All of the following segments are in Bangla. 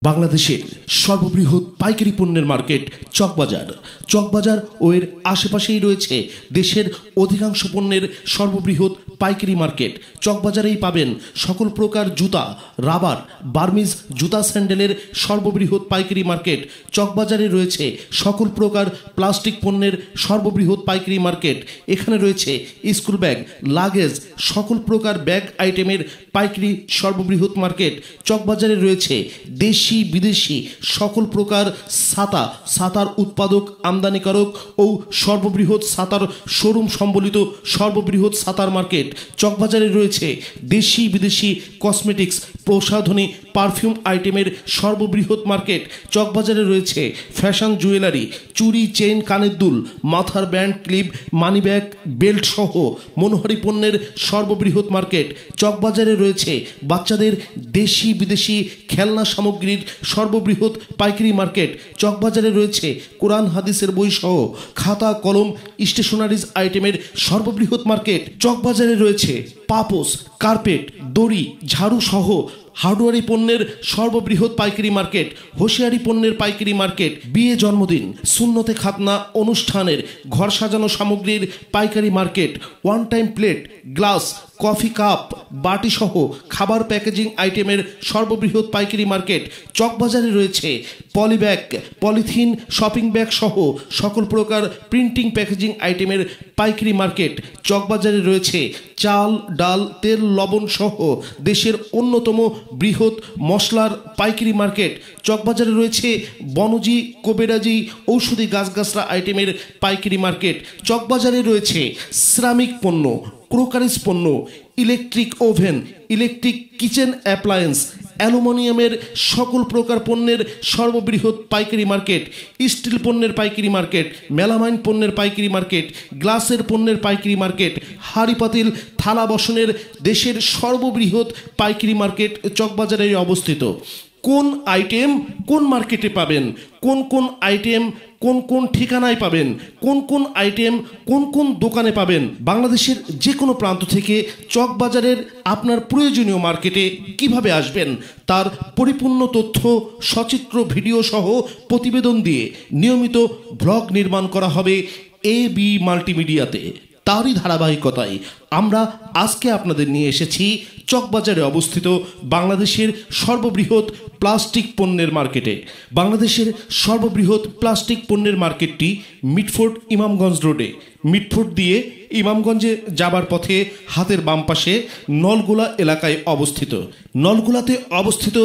বাংলাদেশের সর্ববৃহৎ পাইকারি পণ্যের মার্কেট চকবাজার। চকবাজার ও এর আশেপাশেই রয়েছে দেশের অধিকাংশ পণ্যের সর্ববৃহৎ পাইকারি মার্কেট। চকবাজারেই পাবেন সকল প্রকার জুতা, রাবার, বার্মিজ জুতা, স্যান্ডেলের সর্ববৃহৎ পাইকারি মার্কেট। চকবাজারে রয়েছে সকল প্রকার প্লাস্টিক পণ্যের সর্ববৃহৎ পাইকারি মার্কেট। এখানে রয়েছে স্কুল ব্যাগ, লাগেজ, সকল প্রকার ব্যাগ আইটেমের পাইকারি সর্ববৃহৎ মার্কেট। চকবাজারে রয়েছে দেশি বিদেশি সকল প্রকার ছাতার উৎপাদক, আমদানিকারক ও সর্ববৃহৎ ছাতার শোরুম সম্বলিত সর্ববৃহৎ ছাতার মার্কেট। চকবাজারে রয়েছে দেশি বিদেশি কসমেটিক্স, প্রসাধনী, পারফিউম আইটেমের সর্ববৃহৎ মার্কেট। চকবাজারে রয়েছে ফ্যাশন জুয়েলারি, চুড়ি, চেইন, কানের দুল, মাথার band, clip, money bag, belt সহ মনোহারি পণ্যের সর্ববৃহৎ মার্কেট। চকবাজারে রয়েছে বাচ্চাদের দেশি বিদেশি খেলনা সামগ্রীর সর্ববৃহৎ পাইকারি মার্কেট। চকবাজারে রয়েছে কোরআন হাদিসের বই সহ খাতা, কলম, স্টেশনারিজ আইটেমের সর্ববৃহৎ মার্কেট। চকবাজারে রয়েছে পাপোশ, কার্পেট, দড়ি, ঝাড়ু সহ হার্ডওয়ারি পণ্যের সর্ববৃহৎ পাইকারি মার্কেট। হোশিয়ারি পণ্যের পাইকারি মার্কেট। বিয়ে, জন্মদিন, সুন্নতে খাতনা অনুষ্ঠানের ঘর সাজানো সামগ্রীর পাইকারি market. One time plate, glass, coffee cup, বাটি সহ খাবার প্যাকেজিং আইটেমের সর্ববৃহৎ পাইকারি মার্কেট। চকবাজারে রয়েছে পলিব্যাগ, পলিথিন, শপিং ব্যাগ সহ সকল প্রকার প্রিন্টিং প্যাকেজিং আইটেমের পাইকারি মার্কেট। চকবাজারে রয়েছে চাল, ডাল, তেল, লবণ সহ দেশের অন্যতম বৃহৎ মশলার পাইকারি মার্কেট। চকবাজারে রয়েছে বনজি, কোবেরাজি, ঔষধি গাছগাছরা আইটেমের পাইকারি মার্কেট। চকবাজারে রয়েছে সিরামিক পণ্য, ক্রোকারিজ পণ্য, electric oven, electric kitchen appliance, অ্যালুমিনিয়ামের সকল প্রকার পণ্যের সর্ববৃহৎ পাইকারি মার্কেট। স্টিল পণ্যের পাইকারি মার্কেট, মেলামাইন পণ্যের পাইকারি মার্কেট, গ্লাসের পণ্যের পাইকারি মার্কেট, হাঁড়ি পাতিল, থালা বাসনের দেশের সর্ববৃহৎ পাইকারি মার্কেট চকবাজারে অবস্থিত। কোন আইটেম কোন মার্কেটে পাবেন, কোন কোন আইটেম কোন কোন ঠিকানায় পাবেন, কোন কোন আইটেম কোন কোন দোকানে পাবেন, বাংলাদেশের যে কোনো প্রান্ত থেকে চকবাজারের আপনার প্রয়োজনীয় মার্কেটে কিভাবে আসবেন তার পরিপূর্ণ তথ্য সচিত্র ভিডিও সহ প্রতিবেদন দিয়ে নিয়মিত ব্লগ নির্মাণ করা হবে AB মাল্টিমিডিয়াতে। তারই ধারাবাহিকতায় আমরা আজকে আপনাদের নিয়ে এসেছি চকবাজারে অবস্থিত বাংলাদেশের সর্ববৃহৎ প্লাস্টিক পণ্যের মার্কেটে। বাংলাদেশের সর্ববৃহৎ প্লাস্টিক পণ্যের মার্কেটটি মিটফোর্ড ইমামগঞ্জ রোডে, মিটফোর্ড দিয়ে ইমামগঞ্জে যাবার পথে হাতের বাম পাশে নলগোলা এলাকায় অবস্থিত। নলগোলাতে অবস্থিত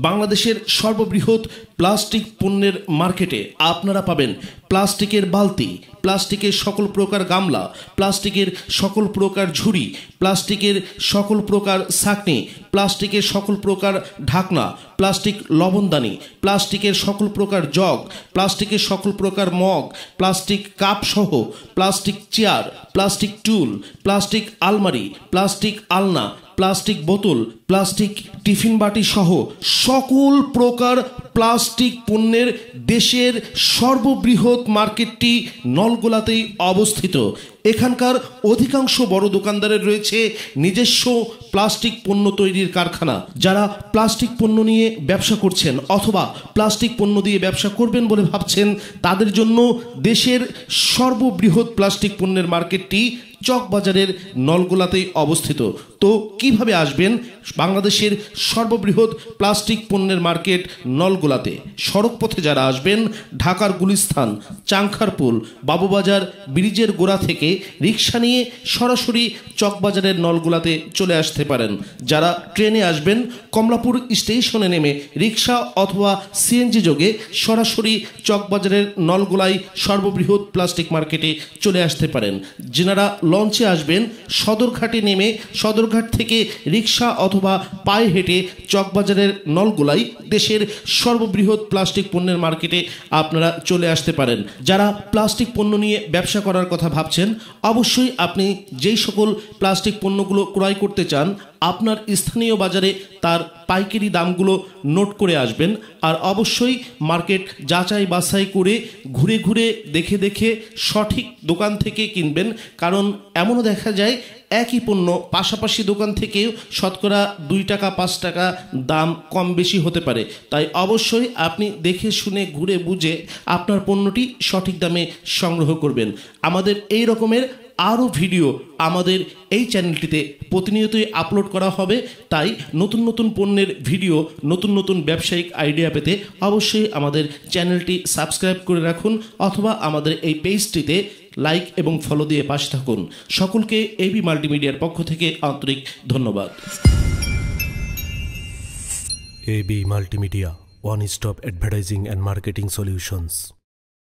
বাংলাদেশের সর্ববৃহৎ প্লাস্টিক পণ্যের মার্কেটে আপনারা পাবেন প্লাস্টিকের বালতি, প্লাস্টিকের সকল প্রকার গামলা, প্লাস্টিকের সকল প্রকার ঝুড়ি, প্লাস্টিকের সকল প্রকার ছাঁকনি, প্লাস্টিকের সকল প্রকার ঢাকনা, প্লাস্টিক লবণদানি, প্লাস্টিকের সকল প্রকার জগ, প্লাস্টিকের সকল প্রকার মগ, প্লাস্টিক কাপ সহ প্লাস্টিক চেয়ার, প্লাস্টিক টুল, প্লাস্টিক আলমারি, প্লাস্টিক আলনা, প্লাস্টিক বোতল, প্লাস্টিক টিফিন বাটি সহ সকল প্রকার প্লাস্টিক পণ্যের দেশের সর্ববৃহৎ মার্কেটটি নলগোলাতেই অবস্থিত। এখানকার অধিকাংশ বড় দোকানদারের রয়েছে নিজস্ব প্লাস্টিক পণ্য তৈরির কারখানা। যারা প্লাস্টিক পণ্য নিয়ে ব্যবসা করছেন অথবা প্লাস্টিক পণ্য দিয়ে ব্যবসা করবেন বলে ভাবছেন, তাদের জন্য দেশের সর্ববৃহৎ প্লাস্টিক পণ্যের মার্কেটটি চকবাজারের নলগোলাতেই অবস্থিত। তো কিভাবে আসবেন বাংলাদেশের সর্ববৃহৎ প্লাস্টিক পণ্যের মার্কেট নলগোলাতে? সড়ক পথে যারা আসবেন ঢাকার গুলিস্তান, চাংখারপুল, বাবুবাজার ব্রিজের গোড়া থেকে রিক্সা নিয়ে সরাসরি চকবাজারের নলগোলাতে চলে আসতে পারেন। যারা ট্রেনে আসবেন কমলাপুর স্টেশনে নেমে রিক্সা অথবা CNG যোগে সরাসরি চকবাজারের নলগোলায় সর্ববৃহৎ প্লাস্টিক মার্কেটে চলে আসতে পারেন। যেনারা লঞ্চে আসবেন সদরঘাটে নেমে সদরঘাট থেকে রিক্সা অথবা পায়ে হেঁটে চকবাজারের নলগোলায় দেশের সর্ববৃহৎ প্লাস্টিক পণ্যের মার্কেটে আপনারা চলে আসতে পারেন। যারা প্লাস্টিক পণ্য নিয়ে ব্যবসা করার কথা ভাবছেন, অবশ্যই আপনি যেই সকল প্লাস্টিক পণ্যগুলো ক্রয় করতে চান আপনার স্থানীয় বাজারে তার পাইকারি দামগুলো নোট করে আসবেন। আর অবশ্যই মার্কেট যাচাই বাছাই করে ঘুরে ঘুরে দেখে দেখে সঠিক দোকান থেকে কিনবেন, কারণ এমনও দেখা যায় একই পণ্য পাশাপাশি দোকান থেকেও শতকরা 2 টাকা 5 টাকা দাম কম বেশি হতে পারে। তাই অবশ্যই আপনি দেখে শুনে ঘুরে বুঝে আপনার পণ্যটি সঠিক দামে সংগ্রহ করবেন। আমাদের এই রকমের আরও ভিডিও আমাদের এই চ্যানেলটিতে প্রতিনিয়তই আপলোড করা হবে। তাই নতুন নতুন পণ্যের ভিডিও, নতুন নতুন ব্যবসায়িক আইডিয়া পেতে অবশ্যই আমাদের চ্যানেলটি সাবস্ক্রাইব করে রাখুন, অথবা আমাদের এই পেজটিতে লাইক এবং ফলো দিয়ে পাশে থাকুন। সকলকে এবি মাল্টিমিডিয়ার পক্ষ থেকে আন্তরিক ধন্যবাদ। AB multimedia, one stop advertising and marketing solutions.